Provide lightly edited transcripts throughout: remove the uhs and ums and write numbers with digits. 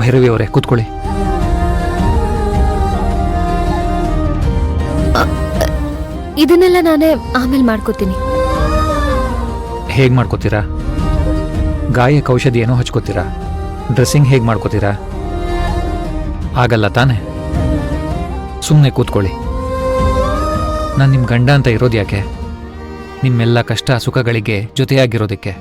ಭೈರವಿ ಅವರೇ, ಕೂತ್ಕೊಳ್ಳಿ. ಇದನ್ನೆಲ್ಲ ನಾನೇ ಆಮೇಲೆ ಮಾಡ್ಕೋತೀನಿ. ಹೇಗೆ ಮಾಡ್ಕೋತೀರಾ? ಗಾಯಕ್ಕೆ ಔಷಧಿ ಏನೋ ಹಚ್ಕೋತೀರಾ? ಡ್ರೆಸ್ಸಿಂಗ್ ಹೇಗೆ ಮಾಡ್ಕೋತೀರಾ? ಆಗಲ್ಲ ತಾನೆ. ಸುಮ್ಮನೆ ಕೂತ್ಕೊಳ್ಳಿ. ನಾನು ನಿಮ್ಮ ಗಂಡ ಅಂತ ಇರೋದು ಯಾಕೆ? ನಿಮ್ಮೆಲ್ಲ ಕಷ್ಟ ಸುಖಗಳಿಗೆ ಜೊತೆಯಾಗಿರೋದಕ್ಕೆ.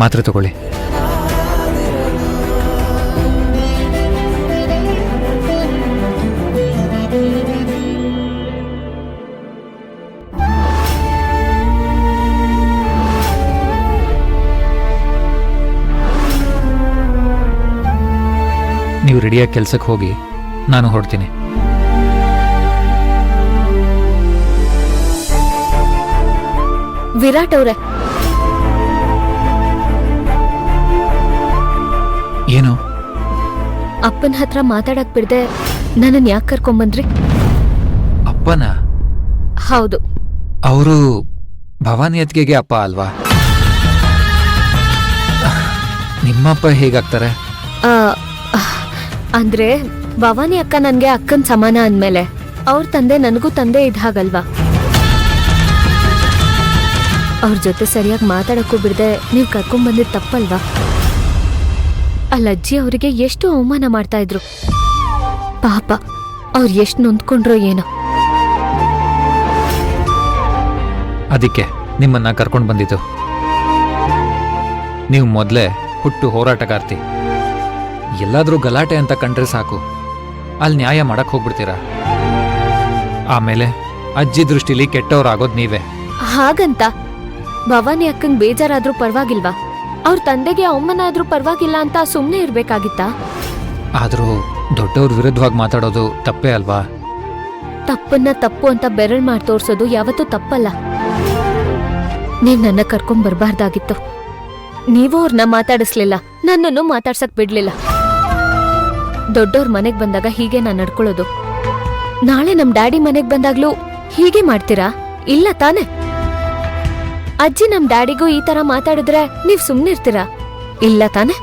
ಮಾತ್ರೆ ತಗೊಳ್ಳಿ. ನೀವು ರೆಡಿಯಾಗಿ ಕೆಲ್ಸಕ್ಕೆ ಹೋಗಿ, ನಾನು ಹೊರಡ್ತೀನಿ. ವಿರಾಟ್ ಅವ್ರೆ, ಏನು? ಅಪ್ಪನ ಹತ್ರ ಮಾತಾಡಕ್ ಬಿಡ್ದೆ ನನ್ನನ್ ಯಾಕೆ ಕರ್ಕೊಂಬಂದ್ರಿ? ಅಪ್ಪನ? ಹೌದು. ಅವರು ಭವಾನಿ ಅತ್ತಿಗೆಗೆ ಅಪ್ಪ ಅಲ್ವಾ? ನಿಮ್ಮಪ್ಪ ಹೇಗಾಗ್ತಾರೆ? ಅಂದ್ರೆ ಭವಾನಿ ಅಕ್ಕ ನನ್ಗೆ ಅಕ್ಕನ್ ಸಮಾನ ಅಂದ್ಮೇಲೆ ಅವ್ರ ತಂದೆ ನನಗೂ ತಂದೆ ಇದ್ಹಾಗಲ್ವಾ? ಅವ್ರ ಜೊತೆ ಸರಿಯಾಗಿ ಮಾತಾಡಕ್ಕೂ ಬಿಡದೆ ನೀವು ಕರ್ಕೊಂಡ್ಬಂದಿದ್ ತಪ್ಪಲ್ವಾ? ಅಲ್ಲಜ್ಜಿ ಅವರಿಗೆ ಎಷ್ಟು ಅವಮಾನ ಮಾಡ್ತಾ ಇದ್ರು. ಪಾಪ ಅವ್ರು ಎಷ್ಟು ನೊಂದ್ಕೊಂಡ್ರೋ ಏನೋ. ಅದಕ್ಕೆ ನಿಮ್ಮನ್ನ ಕರ್ಕೊಂಡು ಬಂದಿದ್ದು. ನೀವು ಮೊದಲೇ ಹುಟ್ಟು ಹೋರಾಟಗಾರ್ತಿ. ಎಲ್ಲಾದ್ರೂ ಗಲಾಟೆ ಅಂತ ಕಂಡ್ರೆ ಸಾಕು, ಅಲ್ಲಿ ನ್ಯಾಯ ಮಾಡಕ್ ಹೋಗ್ಬಿಡ್ತೀರಾ. ಆಮೇಲೆ ಅಜ್ಜಿ ದೃಷ್ಟಿಲಿ ಕೆಟ್ಟವ್ರಾಗೋದು ನೀವೇ. ಹಾಗಂತ ಭವಾನಿ ಅಕ್ಕಂಗ್ ಬೇಜಾರಾದ್ರೂ ಪರವಾಗಿಲ್ವಾ? ಅವ್ರ ತಂದೆಗೆ ಅವಮಾನ ಆದ್ರೂ ಪರವಾಗಿಲ್ಲ ಅಂತ ಸುಮ್ಮನೆ ಇರ್ಬೇಕಾಗಿತ್ತಾ? ಆದ್ರೂ ದೊಡ್ಡವ್ರ ವಿರುದ್ಧವಾಗಿ ಮಾತಾಡೋದು ತಪ್ಪೇ ಅಲ್ವಾ? ತಪ್ಪನ್ನ ತಪ್ಪು ಅಂತ ಬೆರಳ್ ಮಾಡಿ ತೋರ್ಸೋದು ಯಾವತ್ತೂ ತಪ್ಪಲ್ಲ. ನೀವ್ ನನ್ನ ಕರ್ಕೊಂಡ್ ಬರ್ಬಾರ್ದಾಗಿತ್ತು. ನೀವು ಅವ್ರನ್ನ ಮಾತಾಡಿಸ್ಲಿಲ್ಲ, ನನ್ನನ್ನು ಮಾತಾಡ್ಸಕ್ ಬಿಡ್ಲಿಲ್ಲ. ದೊಡ್ಡವ್ರ ಮನೆಗ್ ಬಂದಾಗ ಹೀಗೆ ನಾನ್ ನಡ್ಕೊಳ್ಳೋದು. ನಾಳೆ ನಮ್ ಡ್ಯಾಡಿ ಮನೆಗ್ ಬಂದಾಗ್ಲೂ ಹೀಗೆ ಮಾಡ್ತೀರಾ? ಇಲ್ಲ ತಾನೆ? ಅಜ್ಜಿ ನಮ್ ಡ್ಯಾಡಿಗೂ ಈ ತರ ಮಾತಾಡಿದ್ರೆ ನೀವ್ ಸುಮ್ನಿರ್ತೀರಾ? ಇಲ್ಲ ತಾನೆ?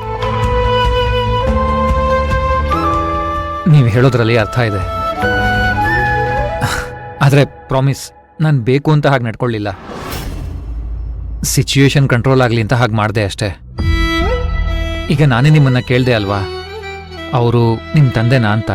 ನೀವು ಹೇಳೋದ್ರಲ್ಲಿ ಅರ್ಥ ಇದೆ. ಆದ್ರೆ ಪ್ರಾಮಿಸ್, ನಾನು ಬೇಕು ಅಂತ ಹಾಗೆ ನಡ್ಕೊಳ್ಳಿಲ್ಲ. ಸಿಚುಯೇಷನ್ ಕಂಟ್ರೋಲ್ ಆಗ್ಲಿ ಅಂತ ಹಾಗೆ ಮಾಡಿದೆ ಅಷ್ಟೇ. ಈಗ ನಾನೇ ನಿಮ್ಮನ್ನ ಕೇಳ್ದೆ ಅಲ್ವಾ, ಅವರು ನಿಮ್ಮ ತಂದೆನಾ ಅಂತ.